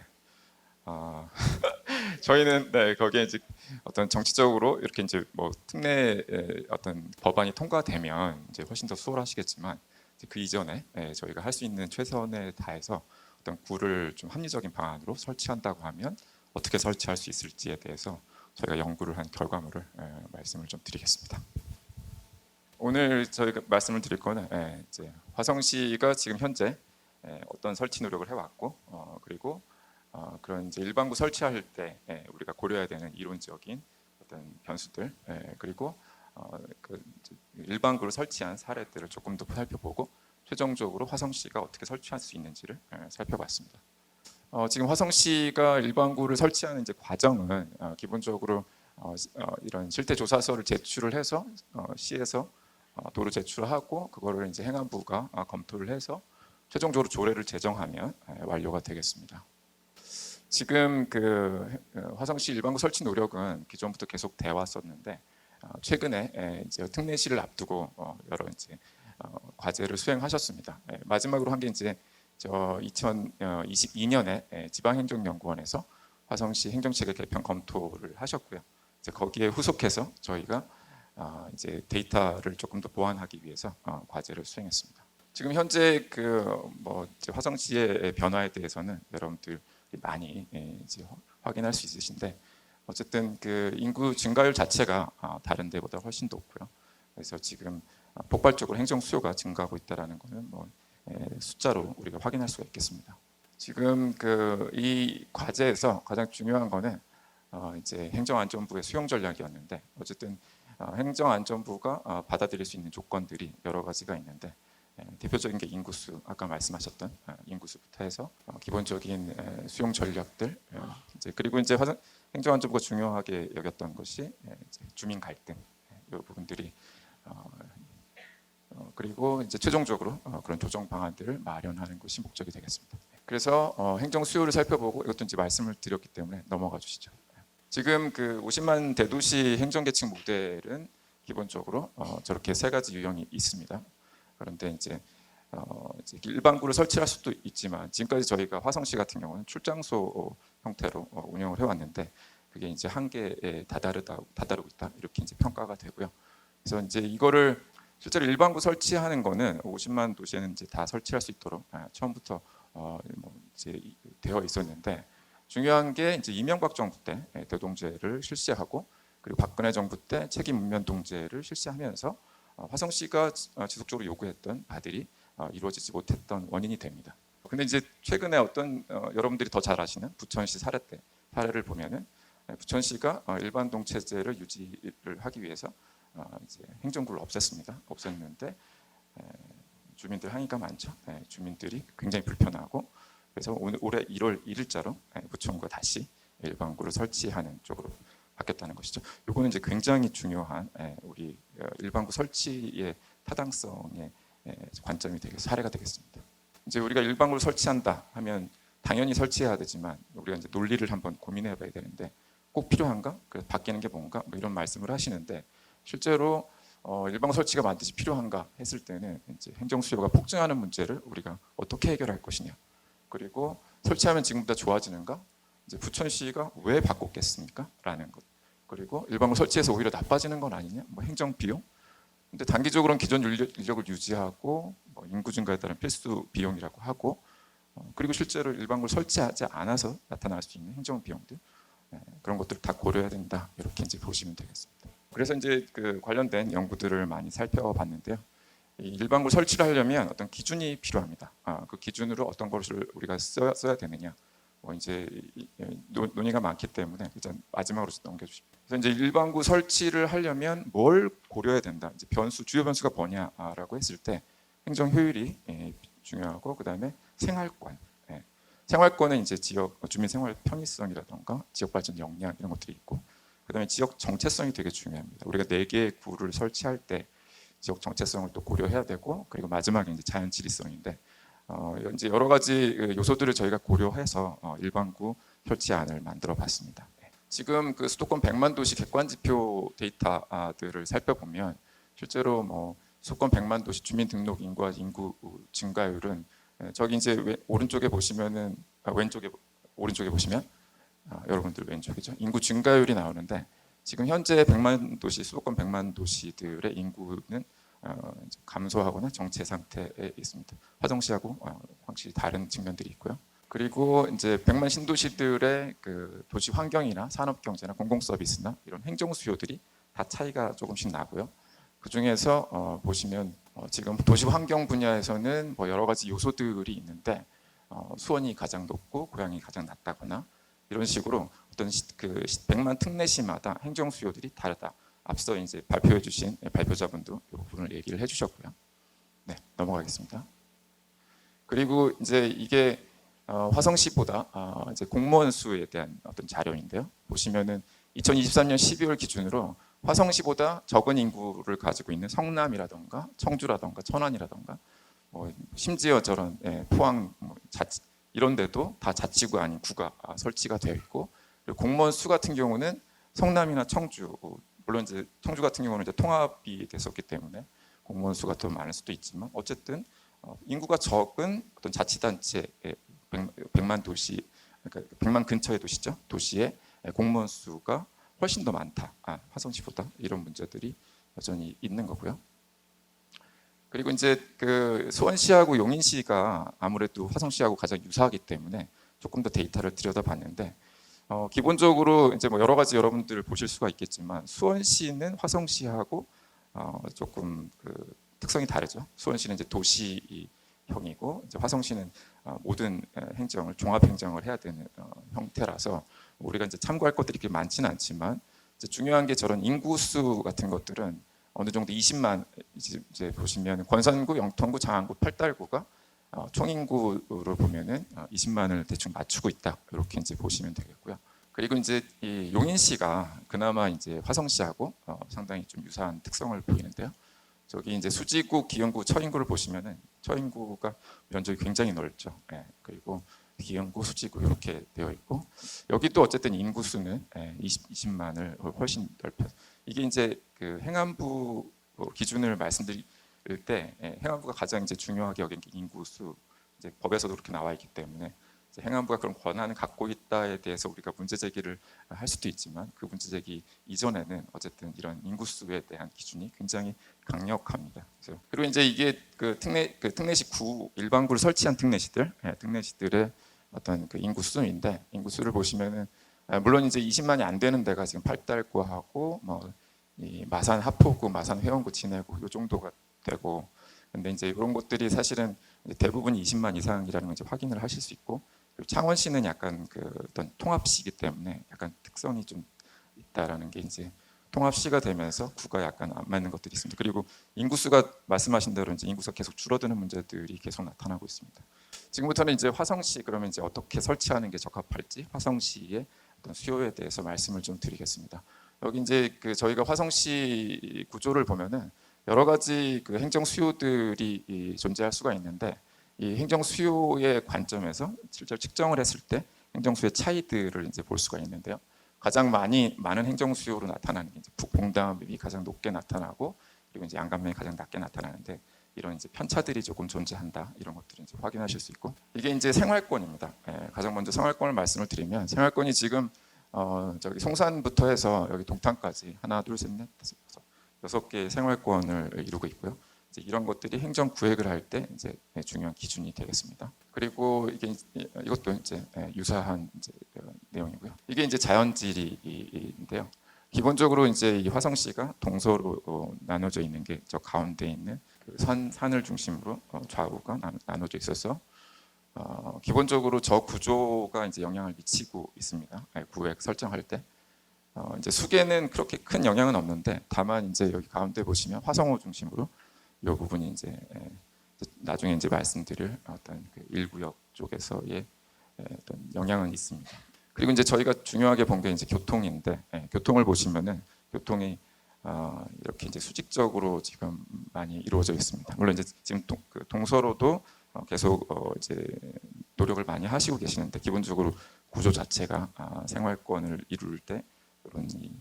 저희는 거기에 이제 어떤 정치적으로 이렇게 이제 특례 어떤 법안이 통과되면 이제 훨씬 더 수월하시겠지만 그 이전에 저희가 할 수 있는 최선을 다해서 어떤 굴을 좀 합리적인 방안으로 설치한다고 하면 어떻게 설치할 수 있을지에 대해서 저희가 연구를 한 결과물을 말씀을 좀 드리겠습니다. 오늘 저희가 말씀을 드릴 거는 이제 화성시가 지금 현재 어떤 설치 노력을 해왔고 그리고 그런 이제 일반구 설치할 때 우리가 고려해야 되는 이론적인 어떤 변수들 그리고 그 일반구를 설치한 사례들을 조금 더 살펴보고 최종적으로 화성시가 어떻게 설치할 수 있는지를 살펴봤습니다. 지금 화성시가 일반구를 설치하는 이제 과정은 기본적으로 이런 실태 조사서를 제출을 해서 시에서 도를 제출하고 그거를 이제 행안부가 검토를 해서 최종적으로 조례를 제정하면 완료가 되겠습니다. 지금 그 화성시 일반구 설치 노력은 기존부터 계속 돼 왔었는데 최근에 이제 특례시를 앞두고 여러 이제 과제를 수행하셨습니다. 마지막으로 한 게 이제 2022년에 지방행정연구원에서 화성시 행정체계 개편 검토를 하셨고요. 이제 거기에 후속해서 저희가 이제 데이터를 조금 더 보완하기 위해서 과제를 수행했습니다. 지금 현재 이제 화성시의 변화에 대해서는 여러분들 많이 이제 확인할 수 있으신데 어쨌든 그 인구 증가율 자체가 다른 데보다 훨씬 높고요. 그래서 지금 폭발적으로 행정 수요가 증가하고 있다라는 것은 숫자로 우리가 확인할 수가 있겠습니다. 지금 이 과제에서 가장 중요한 거는 이제 행정안전부의 수용 전략이었는데 어쨌든 행정안전부가 받아들일 수 있는 조건들이 여러 가지가 있는데 대표적인 게 인구수, 아까 말씀하셨던 인구수부터 해서 기본적인 수용 전략들, 그리고 이제 행정안전부가 중요하게 여겼던 것이 이제 주민 갈등, 이 부분들이 그리고 이제 최종적으로 그런 조정 방안들을 마련하는 것이 목적이 되겠습니다. 그래서 행정 수요를 살펴보고 이것도 이제 말씀을 드렸기 때문에 넘어가 주시죠. 지금 그 50만 대도시 행정계층 모델은 기본적으로 저렇게 세 가지 유형이 있습니다. 그런데 이제 일반구를 설치할 수도 있지만 지금까지 저희가 화성시 같은 경우는 출장소 형태로 운영을 해왔는데 그게 이제 한계에 다다르고 있다 이렇게 이제 평가가 되고요. 그래서 이제 이거를 실제로 일반구 설치하는 거는 50만 도시에는 이제 다 설치할 수 있도록 처음부터 이제 되어 있었는데 중요한 게 이제 이명박 정부 때 대동제를 실시하고 그리고 박근혜 정부 때 책임 운면 동제를 실시하면서 화성시가 지속적으로 요구했던 바들이 이루어지지 못했던 원인이 됩니다. 근데 이제 최근에 어떤 여러분들이 더 잘 아시는 부천시 사례를 보면은 부천시가 일반동 체제를 유지를 하기 위해서 이제 행정구를 없앴는데 주민들 항의가 많죠. 주민들이 굉장히 불편하고 그래서 올해 1월 1일자로 부천구가 다시 일반구를 설치하는 쪽으로 바뀌었다는 것이죠. 이거는 이제 굉장히 중요한 우리 일반구 설치의 타당성의 관점이 사례가 되겠습니다. 이제 우리가 일반구를 설치한다 하면 당연히 설치해야 되지만 우리가 이제 논리를 한번 고민해봐야 되는데 꼭 필요한가? 그래서 바뀌는 게 뭔가? 뭐 이런 말씀을 하시는데 실제로 일반구 설치가 반드시 필요한가 했을 때는 이제 행정 수요가 폭증하는 문제를 우리가 어떻게 해결할 것이냐. 그리고 설치하면 지금보다 좋아지는가? 이제 부천시가 왜 바꿨겠습니까? 라는 것. 그리고 일반구 설치해서 오히려 나빠지는 건 아니냐? 뭐 행정 비용? 근데 단기적으로는 기존 인력을 유지하고 뭐 인구 증가에 따른 필수 비용이라고 하고 그리고 실제로 일반구를 설치하지 않아서 나타날 수 있는 행정 비용들 그런 것들을 다 고려해야 된다. 이렇게 이제 보시면 되겠습니다. 그래서 이제 그 관련된 연구들을 많이 살펴봤는데요. 이 일반구 설치를 하려면 어떤 기준이 필요합니다. 그 기준으로 어떤 것을 우리가 써야 되느냐. 뭐 이제 논의가 많기 때문에 일단 마지막으로 넘겨주십시오. 그래서 이제 일반구 설치를 하려면 뭘 고려해야 된다. 이제 주요 변수가 뭐냐라고 했을 때 행정 효율이 중요하고 그다음에 생활권. 생활권은 이제 지역 주민 생활 편의성이라던가 지역 발전 역량 이런 것들이 있고 그다음에 지역 정체성이 되게 중요합니다. 우리가 4개의 구를 설치할 때 지역 정체성을 또 고려해야 되고 그리고 마지막에 이제 자연 지리성인데 이제 여러 가지 요소들을 저희가 고려해서 일반구 설치안을 만들어봤습니다. 지금 그 수도권 100만 도시 객관지표 데이터들을 살펴보면 실제로 뭐 수도권 100만 도시 주민등록 인구와 인구 증가율은 저기 이제 오른쪽에 보시면은 오른쪽에 보시면 여러분들 왼쪽이죠. 인구 증가율이 나오는데 지금 현재 100만 도시 수도권 100만 도시들의 인구는 감소하거나 정체 상태에 있습니다. 화성시하고 확실히 다른 측면들이 있고요. 그리고 이제 100만 신도시들의 그 도시 환경이나 산업 경제나 공공 서비스나 이런 행정 수요들이 다 차이가 조금씩 나고요. 그 중에서 보시면 지금 도시 환경 분야에서는 뭐 여러 가지 요소들이 있는데 수원이 가장 높고 고양이 가장 낮다거나 이런 식으로 어떤 그 100만 특례시마다 행정 수요들이 다르다. 앞서 이제 발표해 주신 발표자분도 이 부분을 얘기를 해주셨고요. 네, 넘어가겠습니다. 그리고 이제 이게 화성시보다 이제 공무원 수에 대한 어떤 자료인데요. 보시면은 2023년 12월 기준으로 화성시보다 적은 인구를 가지고 있는 성남이라던가 청주라던가 천안이라던가 뭐 심지어 저런 포항 이런 데도 다 자치구 아닌 구가 설치가 되어 있고 그리고 공무원 수 같은 경우는 성남이나 청주 물론 이제 청주 같은 경우는 이제 통합이 됐었기 때문에 공무원 수가 더 많을 수도 있지만 어쨌든 인구가 적은 어떤 자치단체 100만 도시 그러니까 100만 근처의 도시죠. 도시의 공무원 수가 훨씬 더 많다. 화성시보다 이런 문제들이 여전히 있는 거고요. 그리고 이제 그 수원시하고 용인시가 아무래도 화성시하고 가장 유사하기 때문에 조금 더 데이터를 들여다봤는데 기본적으로 이제 뭐 여러 가지 여러분들 보실 수가 있겠지만 수원시는 화성시하고 조금 그 특성이 다르죠. 수원시는 이제 도시형이고 이제 화성시는 모든 행정을 종합 행정을 해야 되는 형태라서 우리가 이제 참고할 것들이 그렇게 많지는 않지만 이제 중요한 게 저런 인구수 같은 것들은 어느 정도 20만 이제 보시면 권선구, 영통구, 장안구, 팔달구가 총인구를 보면은 20만을 대충 맞추고 있다 이렇게 이제 보시면 되겠고요. 그리고 이제 이 용인시가 그나마 이제 화성시하고 상당히 좀 유사한 특성을 보이는데요. 저기 이제 수지구, 기흥구, 처인구를 보시면은 처인구가 면적이 굉장히 넓죠. 그리고 기흥구, 수지구 이렇게 되어 있고 여기도 어쨌든 인구수는 20만을 훨씬 넓혀. 이게 이제 그 행안부 기준을 말씀드릴 때 행안부가 가장 이제 중요하게 여긴 인구수 이제 법에서도 그렇게 나와 있기 때문에 이제 행안부가 그런 권한을 갖고 있다에 대해서 우리가 문제 제기를 할 수도 있지만 그 문제 제기 이전에는 어쨌든 이런 인구수에 대한 기준이 굉장히 강력합니다. 그리고 이제 이게 그 특례시 구 일반구를 설치한 특례시들의 어떤 그 인구 수준인데 인구수를 보시면은 물론 이제 20만이 안 되는 데가 지금 팔달구하고 뭐 이 마산 하포구, 마산 회원구, 진해구 이 정도가 되고 근데 이제 이런 것들이 사실은 이제 대부분이 20만 이상이라는 걸 이제 확인을 하실 수 있고, 그리고 창원시는 약간 그 어떤 통합시이기 때문에 약간 특성이 좀 있다라는 게 이제 통합시가 되면서 구가 약간 안 맞는 것들이 있습니다. 그리고 인구수가 말씀하신 대로 이제 인구수가 계속 줄어드는 문제들이 계속 나타나고 있습니다. 지금부터는 이제 화성시 그러면 이제 어떻게 설치하는 게 적합할지 화성시의 어떤 수요에 대해서 말씀을 좀 드리겠습니다. 여기 이제 그 저희가 화성시 구조를 보면은 여러 가지 그 행정 수요들이 존재할 수가 있는데 이 행정 수요의 관점에서 실제로 측정을 했을 때 행정 수요의 차이들을 이제 볼 수가 있는데요. 가장 많은 행정 수요로 나타나는 게 이제 봉담이 가장 높게 나타나고 그리고 이제 양감면이 가장 낮게 나타나는데 이런 이제 편차들이 조금 존재한다 이런 것들을 이제 확인하실 수 있고 이게 이제 생활권입니다. 가장 먼저 생활권을 말씀을 드리면 생활권이 지금 저기 송산부터 해서 여기 동탄까지 하나 둘 셋 넷 다섯 여섯 개의 생활권을 이루고 있고요. 이제 이런 것들이 행정 구획을 할 때 이제 중요한 기준이 되겠습니다. 그리고 이것도 이제 유사한 이제 내용이고요. 이게 이제 자연지리인데요. 기본적으로 이제 이 화성시가 동서로 나눠져 있는 게 저 가운데 있는 그 산을 중심으로 좌우가 나눠져 있어서 기본적으로 저 구조가 이제 영향을 미치고 있습니다. 구획 설정할 때 이제 수계는 그렇게 큰 영향은 없는데 다만 이제 여기 가운데 보시면 화성호 중심으로 이 부분이 이제 나중에 이제 말씀드릴 어떤 그 1구역 쪽에서의 어떤 영향은 있습니다. 그리고 이제 저희가 중요하게 본 게 이제 교통인데 교통을 보시면은 교통이 이렇게 이제 수직적으로 지금 많이 이루어져 있습니다. 물론 이제 지금 동서로도 계속 이제 노력을 많이 하시고 계시는데 기본적으로 구조 자체가 생활권을 이룰 때 그런 이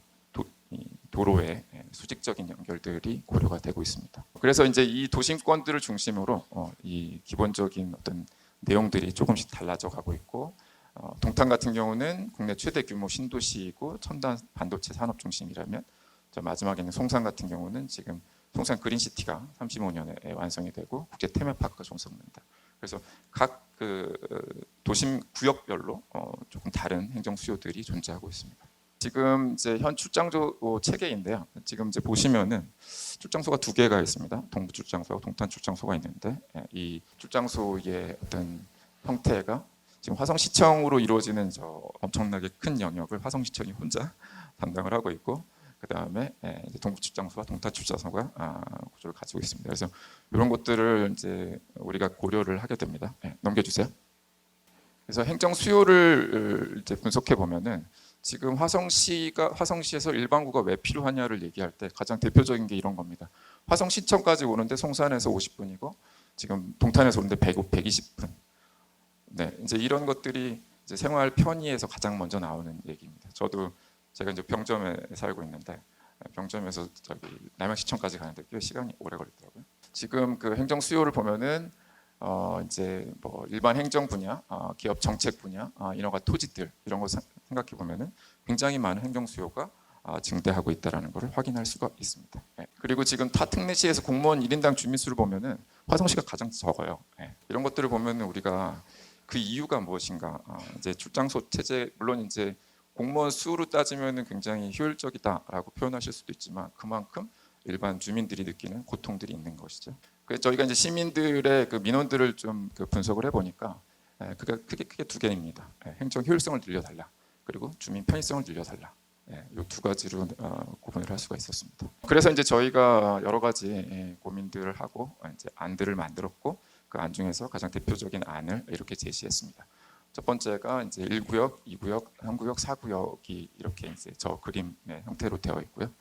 도로의 수직적인 연결들이 고려가 되고 있습니다. 그래서 이제 이 도심권들을 중심으로 이 기본적인 어떤 내용들이 조금씩 달라져 가고 있고 동탄 같은 경우는 국내 최대 규모 신도시이고 첨단 반도체 산업 중심이라면 저 마지막에 있는 송산 같은 경우는 지금 송산 그린시티가 35년에 완성이 되고 국제 테마파크가 존속된다. 그래서 각 그 도심 구역별로 조금 다른 행정 수요들이 존재하고 있습니다. 지금 이제 현 출장소 체계인데요. 지금 이제 보시면은 출장소가 두 개가 있습니다. 동부 출장소와 동탄 출장소가 있는데 이 출장소의 어떤 형태가 지금 화성시청으로 이루어지는 저 엄청나게 큰 영역을 화성시청이 혼자 담당을 하고 있고 그 다음에 동부 출장소와 동탄 출장소가 구조를 가지고 있습니다. 그래서 이런 것들을 이제 우리가 고려를 하게 됩니다. 넘겨주세요. 그래서 행정 수요를 이제 분석해 보면은 지금 화성시에서 일반구가 왜 필요하냐를 얘기할 때 가장 대표적인 게 이런 겁니다. 화성시청까지 오는데 송산에서 50분이고 지금 동탄에서 오는데 120분. 네, 이제 이런 것들이 이제 생활 편의에서 가장 먼저 나오는 얘기입니다. 제가 이제 병점에 살고 있는데 병점에서 저기 남양시청까지 가는데 꽤 시간이 오래 걸리더라고요. 지금 그 행정 수요를 보면은 이제 뭐 일반 행정 분야, 기업 정책 분야, 인허가 토지들 이런 거 생각해 보면은 굉장히 많은 행정 수요가 증대하고 있다라는 것을 확인할 수가 있습니다. 그리고 지금 타 특례시에서 공무원 1인당 주민수를 보면은 화성시가 가장 적어요. 이런 것들을 보면은 우리가 그 이유가 무엇인가? 이제 출장소 체제 물론 이제 공무원 수로 따지면은 굉장히 효율적이다라고 표현하실 수도 있지만 그만큼 일반 주민들이 느끼는 고통들이 있는 것이죠. 그래서 저희가 이제 시민들의 그 민원들을 좀 그 분석을 해보니까 그게 크게 두 개입니다. 행정 효율성을 늘려달라. 그리고 주민 편의성을 늘려달라. 이 두 가지로 구분을 할 수가 있었습니다. 그래서 이제 저희가 여러 가지 고민들을 하고 이제 안들을 만들었고 그 안 중에서 가장 대표적인 안을 이렇게 제시했습니다. 첫 번째가 이제 1구역, 2구역, 3구역, 4구역이 이렇게 이제 저 그림의 형태로 되어 있고요.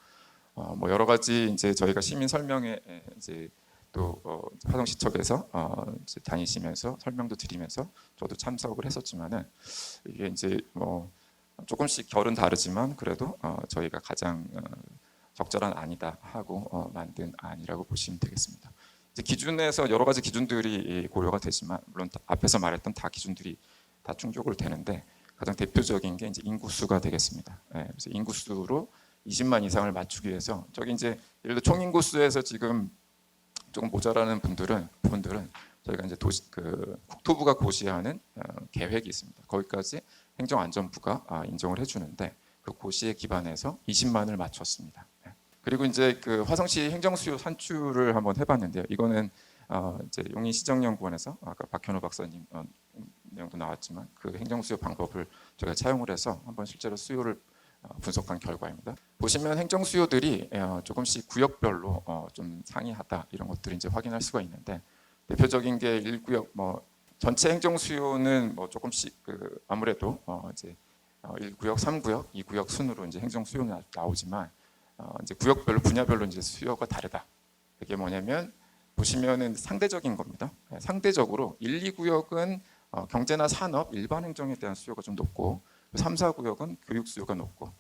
뭐 여러 가지 이제 저희가 시민 설명회 이제 또 화성시청에서 이제 다니시면서 설명도 드리면서 저도 참석을 했었지만은 이게 이제 뭐 조금씩 결은 다르지만 그래도 저희가 가장 적절한 안이다 하고 만든 안이라고 보시면 되겠습니다. 이제 기준에서 여러 가지 기준들이 고려가 되지만 물론 앞에서 말했던 다 기준들이 다 충족을 되는데 가장 대표적인 게 이제 인구수가 되겠습니다. 그래서 인구수로 20만 이상을 맞추기 위해서 저기 이제 예를 들어 총인구수에서 지금 조금 모자라는 부분들은 저희가 이제 국토부가 고시하는 계획이 있습니다. 거기까지 행정안전부가 인정을 해주는데 그 고시에 기반해서 20만을 맞췄습니다. 그리고 이제 그 화성시 행정수요 산출을 한번 해봤는데요. 이거는 이제 용인시정연구원에서 아까 박현우 박사님 내용도 나왔지만 그 행정수요 방법을 저희가 차용을 해서 한번 실제로 수요를 분석한 결과입니다. 보시면 행정수요들이 조금씩 구역별로 좀 상이하다 이런 것들을 이제 확인할 수가 있는데, 대표적인 게 1구역 뭐 전체 행정수요는 뭐 조금씩 아무래도 이제 1구역, 3구역, 2구역 순으로 이제 행정수요는 나오지만 이제 구역별로 분야별로 이제 수요가 다르다. 이게 뭐냐면 보시면은 상대적인 겁니다. 상대적으로 1, 2구역은 경제나 산업, 일반 행정에 대한 수요가 좀 높고 3, 4구역은 교육 수요가 높고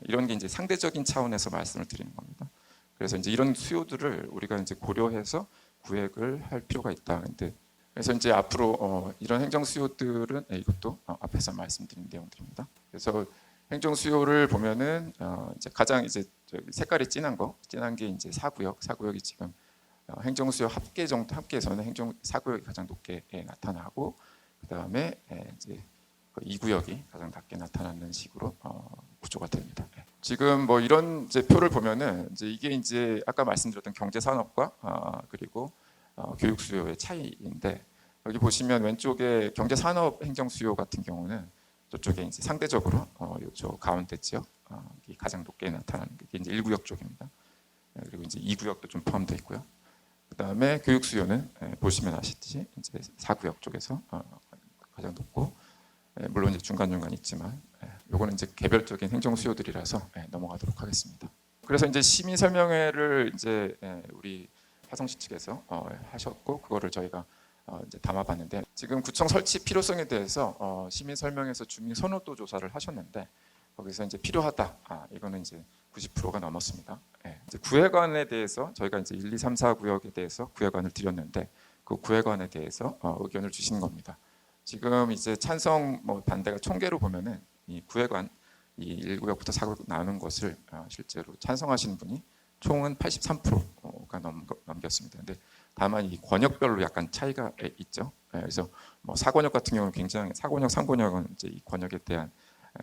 이런 게 이제 상대적인 차원에서 말씀을 드리는 겁니다. 그래서 이제 이런 수요들을 우리가 이제 고려해서 구획을 할 필요가 있다. 근데 그래서 이제 앞으로 이런 행정 수요들은 이것도 앞에서 말씀드린 내용들입니다. 그래서 행정 수요를 보면은 이제 가장 이제 색깔이 진한 게 이제 4구역, 4구역이 지금 행정 수요 합계에서는 행정 4구역이 가장 높게 나타나고, 그다음에 이제 2구역이 가장 낮게 나타나는 식으로 구조가 됩니다. 지금 뭐 이런 이제 표를 보면은 이제 이게 이제 아까 말씀드렸던 경제 산업과 그리고 교육 수요의 차이인데, 여기 보시면 왼쪽에 경제 산업 행정 수요 같은 경우는 저쪽에 이제 상대적으로 저 가운데 지역 가장 높게 나타나는 게 이제 1구역 쪽입니다. 그리고 이제 2구역도 좀 포함되어 있고요. 그다음에 교육 수요는 보시면 아시듯이 이제 4구역 쪽에서 가장 높고, 물론 이제 중간중간 있지만 요거는 이제 개별적인 행정 수요들이라서 넘어가도록 하겠습니다. 그래서 이제 시민 설명회를 이제 우리 화성시 측에서 하셨고, 그거를 저희가 이제 담아봤는데, 지금 구청 설치 필요성에 대해서 시민 설명회에서 주민 선호도 조사를 하셨는데, 거기서 이제 필요하다, 이거는 이제 90%가 넘었습니다. 이제 구획안에 대해서 저희가 이제 1, 2, 3, 4 구역에 대해서 구획안을 드렸는데, 그 구획안에 대해서 의견을 주신 겁니다. 지금 이제 찬성 뭐 반대가 총계로 보면은 이 구획안 이 1구역부터 4구역 나누는 것을 실제로 찬성하시는 분이 총은 83%가 넘겼습니다. 근데 다만 이 권역별로 약간 차이가 있죠. 그래서 뭐 4권역 같은 경우는 굉장히 4권역, 3권역은 이제 이 권역에 대한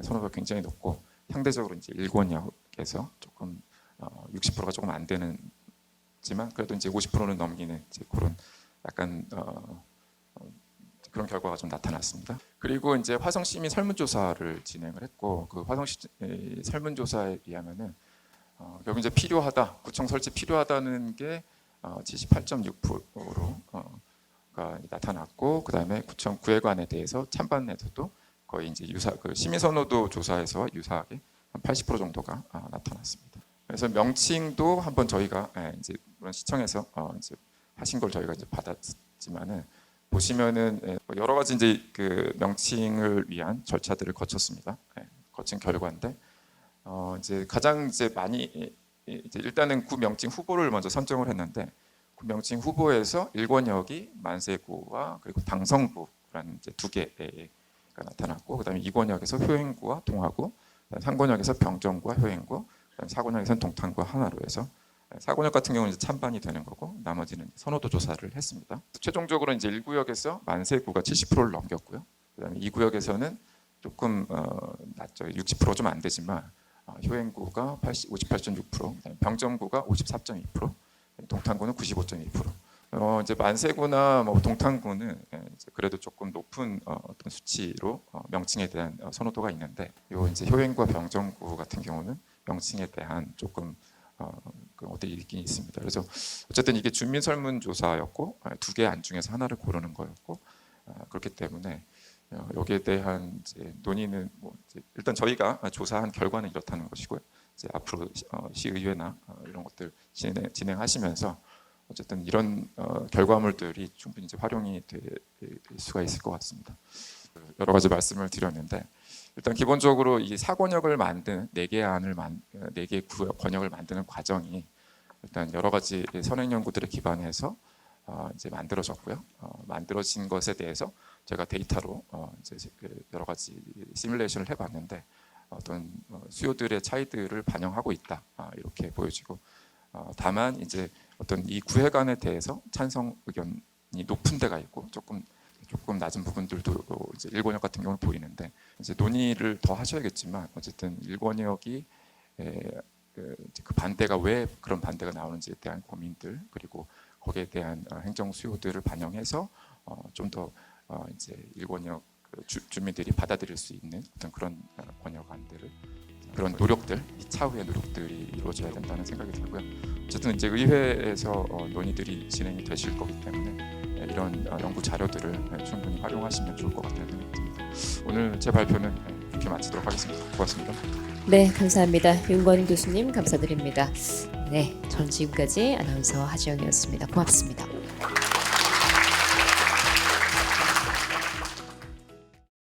선호도가 굉장히 높고, 상대적으로 이제 1권역에서 조금 60%가 조금 안 되는지만 그래도 이제 50%는 넘기는 이제 그런 약간 그런 결과가 좀 나타났습니다. 그리고 이제 화성 시민 설문조사를 진행을 했고, 그 화성 설문조사에 의하면은 결국 이제 필요하다, 구청 설치 필요하다는 게 78.6%가 나타났고, 그다음에 구청 구획안에 대해서 찬반에서도 거의 이제 그 시민 선호도 조사에서 유사하게 한 80% 정도가 나타났습니다. 그래서 명칭도 한번 저희가 이제 물론 시청에서 이제 하신 걸 저희가 이제 받았지만은, 보시면은 여러 가지 이제 그 명칭을 위한 절차들을 거쳤습니다. 거친 결과인데 이제 가장 이제 많이 이제 일단은 구 명칭 후보를 먼저 선정을 했는데, 구 명칭 후보에서 1권역이 만세구와 그리고 당성구라는 이제 두 개가 나타났고, 그다음에 2권역에서 효행구와 동화구, 3권역에서 병정구와 효행구, 그다음에 4권역에서는 동탄구와 하나로 해서 4권역 같은 경우는 이제 찬반이 되는 거고, 나머지는 선호도 조사를 했습니다. 최종적으로 이제 1구역에서 만세구가 70%를 넘겼고요. 그다음에 2구역에서는 조금 낮죠. 60% 좀 안 되지만 효행구가 58.6%, 병정구가 54.2%, 동탄구는 95.2%. 이제 만세구나 뭐 동탄구는 이제 그래도 조금 높은 어떤 수치로 명칭에 대한 선호도가 있는데, 요 이제 효행구와 병정구 같은 경우는 명칭에 대한 조금 어들이 있긴 있습니다. 그래서 어쨌든 이게 주민 설문조사였고 두 개 안 중에서 하나를 고르는 거였고, 그렇기 때문에 여기에 대한 이제 논의는 뭐 이제 일단 저희가 조사한 결과는 이렇다는 것이고요. 이제 앞으로 시의회나 이런 것들 진행하시면서 어쨌든 이런 결과물들이 충분히 이제 활용이 될 수가 있을 것 같습니다. 여러 가지 말씀을 드렸는데, 일단 기본적으로 이 4권역을 만든 4개 권역을 만드는 과정이 일단 여러 가지 선행 연구들에 기반해서 이제 만들어졌고요. 만들어진 것에 대해서 제가 데이터로 이제 여러 가지 시뮬레이션을 해봤는데, 어떤 수요들의 차이들을 반영하고 있다, 이렇게 보여지고, 다만 이제 어떤 이 구획안에 대해서 찬성 의견이 높은 데가 있고 조금 낮은 부분들도 이제 1권역 같은 경우는 보이는데, 이제 논의를 더 하셔야겠지만 어쨌든 1권역이 그 반대가 왜 그런 반대가 나오는지에 대한 고민들, 그리고 거기에 대한 행정 수요들을 반영해서 좀 더 이제 일본역 주민들이 받아들일 수 있는 어떤 그런 번역안들을 그런 노력들, 이 차후의 노력들이 이루어져야 된다는 생각이 들고요. 어쨌든 이제 의회에서 논의들이 진행이 되실 거기 때문에 이런 연구 자료들을 충분히 활용하시면 좋을 것 같다는 생각이 듭니다. 오늘 제 발표는 이렇게 마치도록 하겠습니다. 고맙습니다. 네, 감사합니다. 윤건 교수님 감사드립니다. 네, 전 지금까지 아나운서 하지영이었습니다. 고맙습니다.